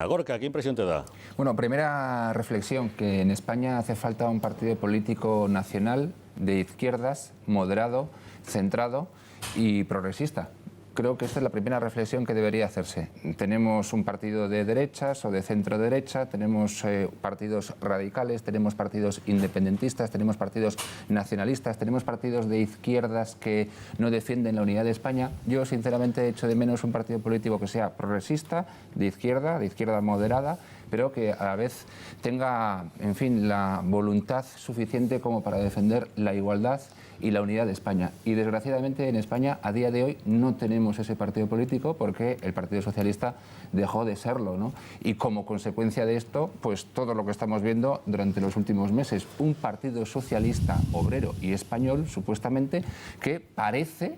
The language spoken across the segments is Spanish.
Gorka, ¿qué impresión te da? Bueno, primera reflexión, que en España hace falta un partido político nacional de izquierdas, moderado, centrado y progresista. Creo que esta es la primera reflexión que debería hacerse. Tenemos un partido de derechas o de centro derecha, tenemos partidos radicales, tenemos partidos independentistas, tenemos partidos nacionalistas, tenemos partidos de izquierdas que no defienden la unidad de España. Yo sinceramente echo de menos un partido político que sea progresista, de izquierda moderada, pero que a la vez tenga, en fin, la voluntad suficiente como para defender la igualdad y la unidad de España. Y desgraciadamente en España a día de hoy no tenemos ese partido político porque el Partido Socialista dejó de serlo, ¿no? Y como consecuencia de esto, pues todo lo que estamos viendo durante los últimos meses, un Partido Socialista obrero y español, supuestamente, que parece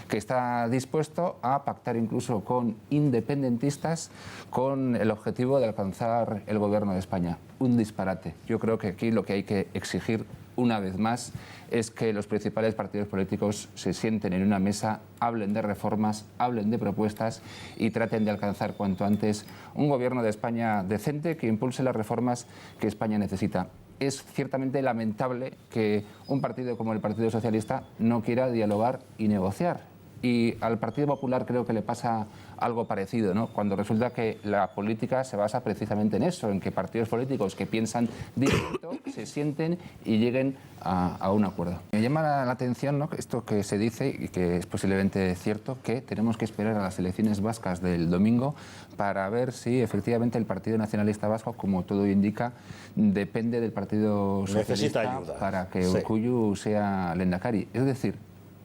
que está dispuesto a pactar incluso con independentistas con el objetivo de alcanzar el gobierno de España. Un disparate. Yo creo que aquí lo que hay que exigir una vez más es que los principales partidos políticos se sienten en una mesa, hablen de reformas, hablen de propuestas y traten de alcanzar cuanto antes un gobierno de España decente que impulse las reformas que España necesita. Es ciertamente lamentable que un partido como el Partido Socialista no quiera dialogar y negociar. Y al Partido Popular creo que le pasa algo parecido, ¿no? Cuando resulta que la política se basa precisamente en eso, en que partidos políticos que piensan distinto se sienten y lleguen a un acuerdo. Me llama la atención, ¿no?, esto que se dice, y que es posiblemente cierto, que tenemos que esperar a las elecciones vascas del domingo para ver si efectivamente el Partido Nacionalista Vasco, como todo indica, depende del Partido Socialista para que Urkullu sea lehendakari. Es decir,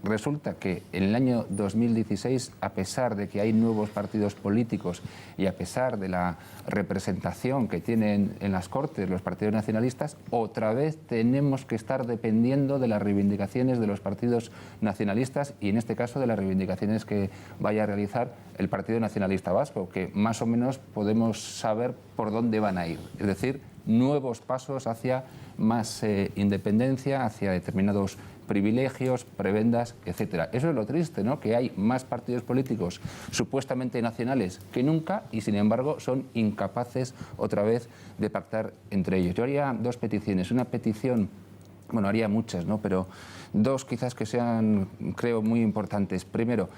resulta que en el año 2016, a pesar de que hay nuevos partidos políticos y a pesar de la representación que tienen en las Cortes los partidos nacionalistas, otra vez tenemos que estar dependiendo de las reivindicaciones de los partidos nacionalistas y en este caso de las reivindicaciones que vaya a realizar el Partido Nacionalista Vasco, que más o menos podemos saber por dónde van a ir. Es decir, nuevos pasos hacia más independencia, hacia determinados privilegios, prebendas, etcétera. Eso es lo triste, ¿no?, que hay más partidos políticos supuestamente nacionales que nunca y, sin embargo, son incapaces otra vez de pactar entre ellos. Yo haría dos peticiones. Una petición, bueno, haría muchas, ¿no?, pero dos quizás que sean, creo, muy importantes. Primero,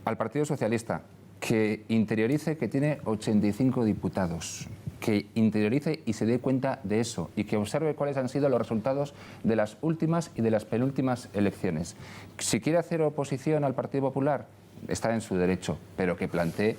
al Partido Socialista, que interiorice que tiene 85 diputados, que interiorice y se dé cuenta de eso y que observe cuáles han sido los resultados de las últimas y de las penúltimas elecciones. Si quiere hacer oposición al Partido Popular, está en su derecho, pero que plantee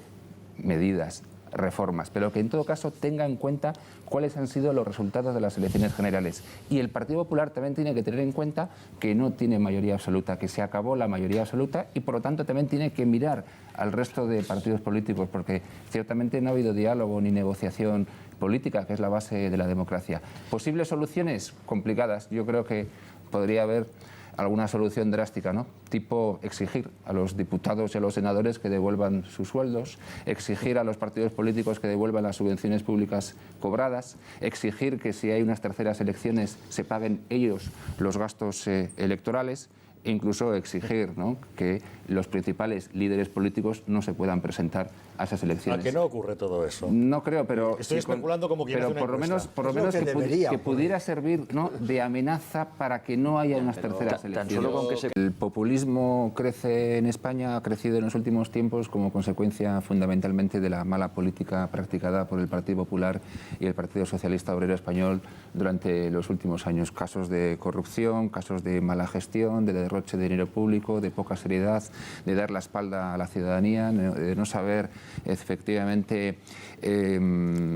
medidas, reformas, pero que en todo caso tenga en cuenta cuáles han sido los resultados de las elecciones generales. Y el Partido Popular también tiene que tener en cuenta que no tiene mayoría absoluta, que se acabó la mayoría absoluta y por lo tanto también tiene que mirar al resto de partidos políticos, porque ciertamente no ha habido diálogo ni negociación política, que es la base de la democracia. ¿Posibles soluciones? Complicadas. Yo creo que podría haber alguna solución drástica, ¿no? Tipo exigir a los diputados y a los senadores que devuelvan sus sueldos, exigir a los partidos políticos que devuelvan las subvenciones públicas cobradas, exigir que si hay unas terceras elecciones se paguen ellos los gastos electorales, e incluso exigir, ¿no?, que los principales líderes políticos no se puedan presentar a esas elecciones. ¿A que no ocurre todo eso? No creo, pero estoy especulando como quien hace una encuesta. Por lo menos que pudiera servir, ¿no?, de amenaza para que no haya unas terceras elecciones. Tan solo con que el populismo crece en España, ha crecido en los últimos tiempos como consecuencia fundamentalmente de la mala política practicada por el Partido Popular y el Partido Socialista Obrero Español durante los últimos años. Casos de corrupción, casos de mala gestión, de derroche de dinero público, de poca seriedad, de dar la espalda a la ciudadanía, de no saber efectivamente,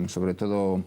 sobre todo,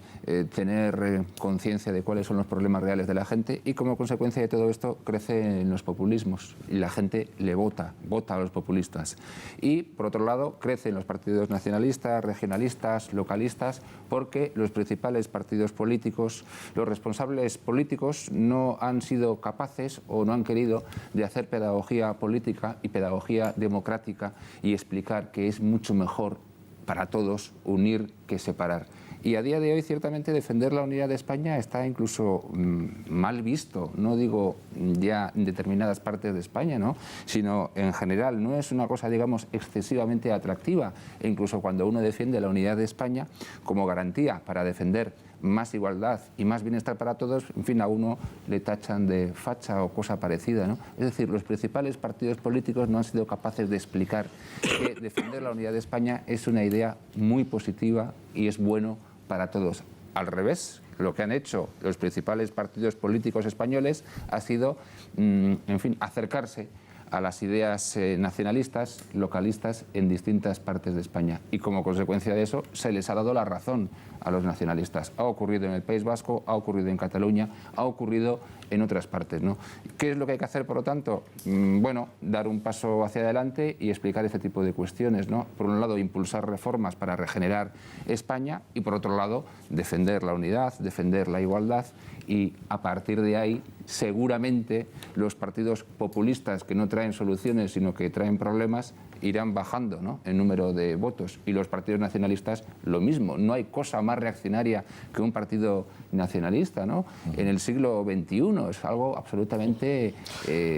tener conciencia de cuáles son los problemas reales de la gente y como consecuencia de todo esto crecen los populismos y la gente le vota a los populistas. Y por otro lado crecen los partidos nacionalistas, regionalistas, localistas, porque los principales partidos políticos, los responsables políticos no han sido capaces o no han querido de hacer pedagogía política y pedagogía democrática y explicar que es mucho mejor para todos unir que separar. Y a día de hoy, ciertamente, defender la unidad de España está incluso mal visto. No digo ya en determinadas partes de España, ¿no?, sino en general. No es una cosa, digamos, excesivamente atractiva. E incluso cuando uno defiende la unidad de España como garantía para defender más igualdad y más bienestar para todos, en fin, a uno le tachan de facha o cosa parecida, ¿no? Es decir, los principales partidos políticos no han sido capaces de explicar que defender la unidad de España es una idea muy positiva y es bueno para todos. Al revés, lo que han hecho los principales partidos políticos españoles ha sido, en fin, acercarse a las ideas nacionalistas, localistas en distintas partes de España. Y como consecuencia de eso se les ha dado la razón a los nacionalistas. Ha ocurrido en el País Vasco, ha ocurrido en Cataluña, ha ocurrido en otras partes, ¿no? ¿Qué es lo que hay que hacer, por lo tanto? Bueno, dar un paso hacia adelante y explicar este tipo de cuestiones, ¿no? Por un lado, impulsar reformas para regenerar España y, por otro lado, defender la unidad, defender la igualdad y, a partir de ahí, seguramente los partidos populistas que no traen soluciones sino que traen problemas irán bajando, ¿no?, en número de votos, y los partidos nacionalistas lo mismo. No hay cosa más reaccionaria que un partido nacionalista, ¿no? En el siglo XXI es algo absolutamente...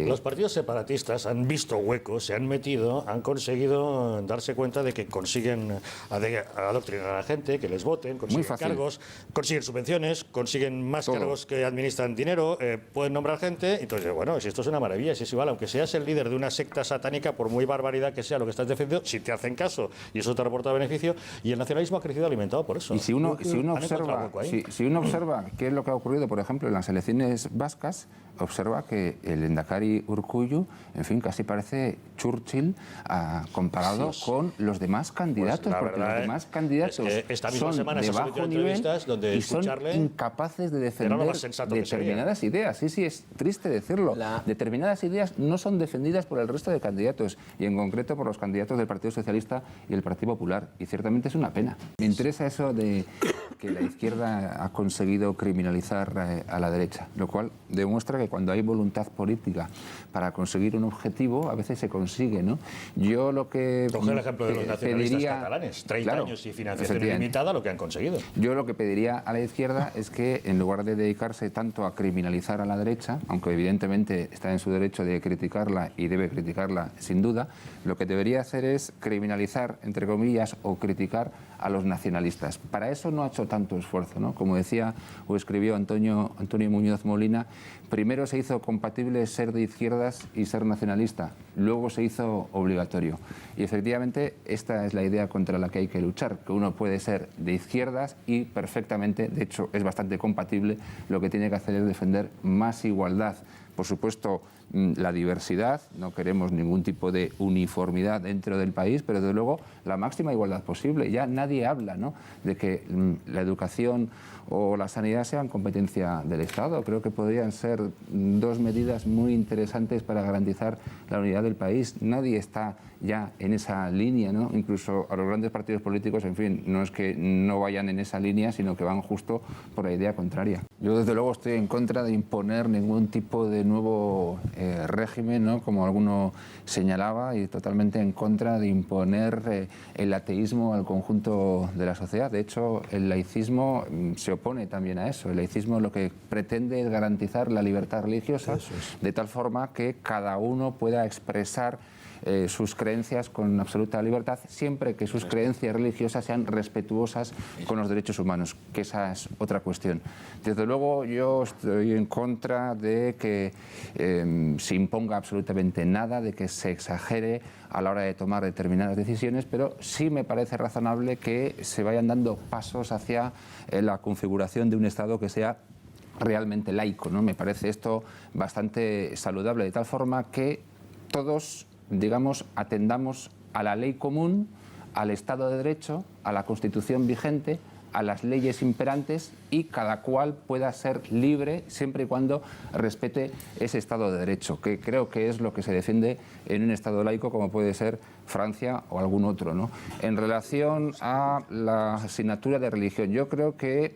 Los partidos separatistas han visto huecos, se han metido, han conseguido darse cuenta de que consiguen adoctrinar a la gente, que les voten, consiguen cargos, consiguen subvenciones, consiguen más cargos que administran dinero, pueden nombrar gente. Entonces, bueno, si esto es una maravilla, si es igual, aunque seas el líder de una secta satánica, por muy barbaridad que sea lo que estás defendiendo, si te hacen caso y eso te reporta beneficio, y el nacionalismo ha crecido alimentado por eso. Y si uno observa qué es lo que ha ocurrido, por ejemplo, en las elecciones vascas, observa que el Lehendakari Urkullu, en fin, casi parece Churchill comparado con los demás candidatos, pues porque los demás candidatos son de bajo nivel y son incapaces de defender determinadas ideas. Sí, es triste decirlo. Determinadas ideas no son defendidas por el resto de candidatos, y en concreto por los candidatos del Partido Socialista y el Partido Popular, y ciertamente es una pena. Me interesa eso de que la izquierda ha conseguido criminalizar a la derecha, lo cual demuestra que cuando hay voluntad política para conseguir un objetivo, a veces se consigue, ¿no? Yo lo que coge el ejemplo de los nacionalistas catalanes, 30 años y financiación ilimitada, lo que han conseguido. Yo lo que pediría a la izquierda es que, en lugar de dedicarse tanto a criminalizar a la derecha, aunque evidentemente está en su derecho de criticarla y debe criticarla sin duda, lo que debería hacer es criminalizar, entre comillas, o criticar a los nacionalistas. Para eso no ha hecho tanto esfuerzo, ¿no? Como decía o escribió Antonio Muñoz Molina, primero se hizo compatible ser de izquierdas y ser nacionalista, luego se hizo obligatorio. Y efectivamente esta es la idea contra la que hay que luchar, que uno puede ser de izquierdas y perfectamente, de hecho es bastante compatible, lo que tiene que hacer es defender más igualdad. Por supuesto, la diversidad, no queremos ningún tipo de uniformidad dentro del país, pero desde luego la máxima igualdad posible. Ya nadie habla, ¿no?, de que la educación o la sanidad sean competencia del Estado. Creo que podrían ser dos medidas muy interesantes para garantizar la unidad del país. Nadie está ya en esa línea, ¿no? Incluso a los grandes partidos políticos, en fin, no es que no vayan en esa línea, sino que van justo por la idea contraria. Yo desde luego estoy en contra de imponer ningún tipo de nuevo régimen, ¿no?, como alguno señalaba, y totalmente en contra de imponer el ateísmo al conjunto de la sociedad. De hecho, el laicismo se opone también a eso. El laicismo lo que pretende es garantizar la libertad religiosa, de tal forma que cada uno pueda expresar sus creencias con absoluta libertad, siempre que sus creencias religiosas sean respetuosas con los derechos humanos, que esa es otra cuestión. Desde luego yo estoy en contra de que se imponga absolutamente nada, de que se exagere a la hora de tomar determinadas decisiones, pero sí me parece razonable que se vayan dando pasos hacia la configuración de un Estado que sea realmente laico, ¿no? Me parece esto bastante saludable, de tal forma que todos, digamos, atendamos a la ley común, al Estado de Derecho, a la Constitución vigente, a las leyes imperantes y cada cual pueda ser libre siempre y cuando respete ese Estado de Derecho, que creo que es lo que se defiende en un Estado laico como puede ser Francia o algún otro, ¿no? En relación a la asignatura de religión, yo creo que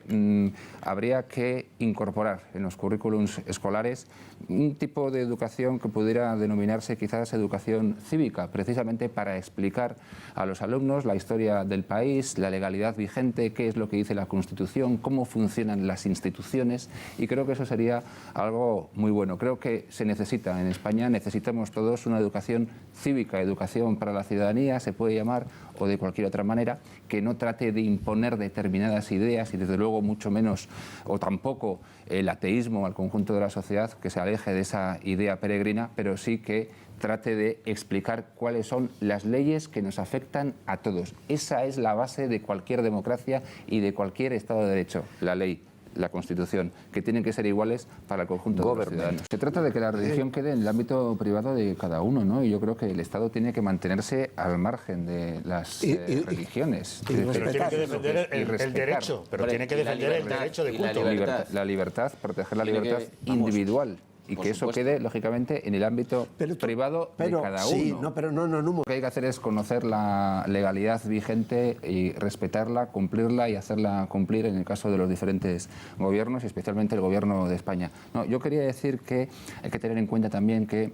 habría que incorporar en los currículums escolares un tipo de educación que pudiera denominarse quizás educación cívica, precisamente para explicar a los alumnos la historia del país, la legalidad vigente, qué es lo que dice la Constitución, cómo funcionan las instituciones, y creo que eso sería algo muy bueno. Creo que se necesita en España, necesitamos todos una educación cívica, educación para la ciudadanía, se puede llamar, o de cualquier otra manera, que no trate de imponer determinadas ideas y desde luego mucho menos o tampoco el ateísmo al conjunto de la sociedad, que se aleje de esa idea peregrina, pero sí que trate de explicar cuáles son las leyes que nos afectan a todos. Esa es la base de cualquier democracia y de cualquier Estado de Derecho, la ley, la Constitución, que tienen que ser iguales para el conjunto de los ciudadanos. Se trata de que la religión quede en el ámbito privado de cada uno, ¿no? Y yo creo que el Estado tiene que mantenerse al margen de las religiones. Pero tiene que defender el derecho, pero tiene que defender el derecho de culto. La libertad, proteger la libertad individual. Y que eso quede, lógicamente, en el ámbito privado de cada uno. Sí, no. Lo que hay que hacer es conocer la legalidad vigente y respetarla, cumplirla y hacerla cumplir en el caso de los diferentes gobiernos y especialmente el gobierno de España. No, yo quería decir que hay que tener en cuenta también que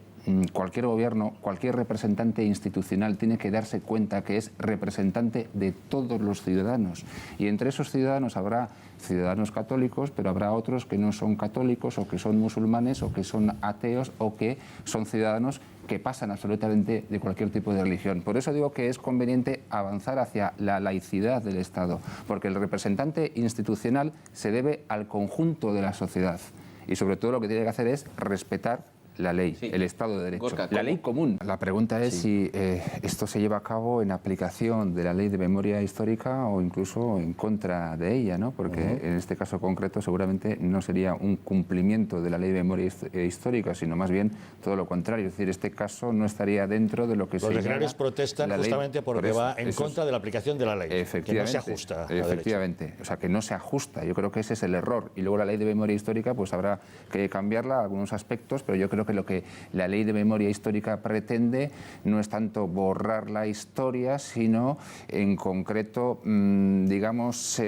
cualquier gobierno, cualquier representante institucional tiene que darse cuenta que es representante de todos los ciudadanos. Y entre esos ciudadanos habrá ciudadanos católicos, pero habrá otros que no son católicos o que son musulmanes o que son ateos o que son ciudadanos que pasan absolutamente de cualquier tipo de religión. Por eso digo que es conveniente avanzar hacia la laicidad del Estado, porque el representante institucional se debe al conjunto de la sociedad y sobre todo lo que tiene que hacer es respetar la ley, el Estado de Derecho, Gorka, la ley común. La pregunta es si esto se lleva a cabo en aplicación de la Ley de Memoria Histórica o incluso en contra de ella, ¿no? Porque en este caso concreto seguramente no sería un cumplimiento de la Ley de Memoria Histórica, sino más bien todo lo contrario. Es decir, este caso no estaría dentro de lo que se llama... Los legionarios protestan justamente porque va en contra de la aplicación de la ley, que no se ajusta a efectivamente, o sea, que no se ajusta. Yo creo que ese es el error. Y luego la Ley de Memoria Histórica, pues habrá que cambiarla algunos aspectos, pero yo creo que lo que la Ley de Memoria Histórica pretende no es tanto borrar la historia, sino en concreto, digamos,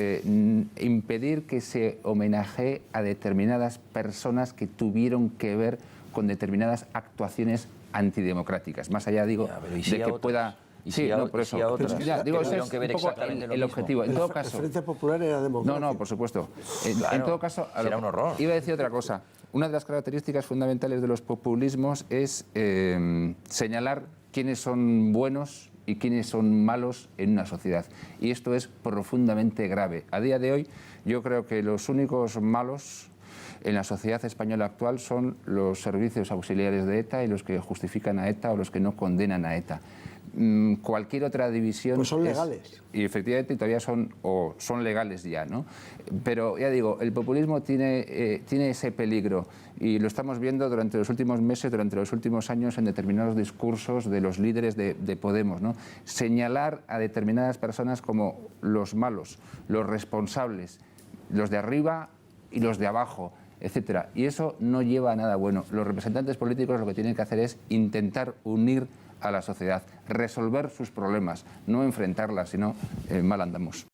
impedir que se homenajee a determinadas personas que tuvieron que ver con determinadas actuaciones antidemocráticas. Más allá, digo, de que pueda... Sí, no, por eso. Ya, digo, ese es un poco el objetivo. En todo caso... El Frente Popular era democrático. No, por supuesto. Claro, en todo caso... será un horror. Iba a decir otra cosa. Una de las características fundamentales de los populismos es señalar quiénes son buenos y quiénes son malos en una sociedad. Y esto es profundamente grave. A día de hoy, yo creo que los únicos malos en la sociedad española actual son los servicios auxiliares de ETA y los que justifican a ETA o los que no condenan a ETA. Cualquier otra división... Pues son legales. Y efectivamente todavía son legales ya, ¿no? Pero ya digo, el populismo tiene ese peligro y lo estamos viendo durante los últimos meses, durante los últimos años en determinados discursos de los líderes de Podemos, ¿no? Señalar a determinadas personas como los malos, los responsables, los de arriba y los de abajo, etcétera. Y eso no lleva a nada bueno. Los representantes políticos lo que tienen que hacer es intentar unir a la sociedad, resolver sus problemas, no enfrentarlas, sino mal andamos.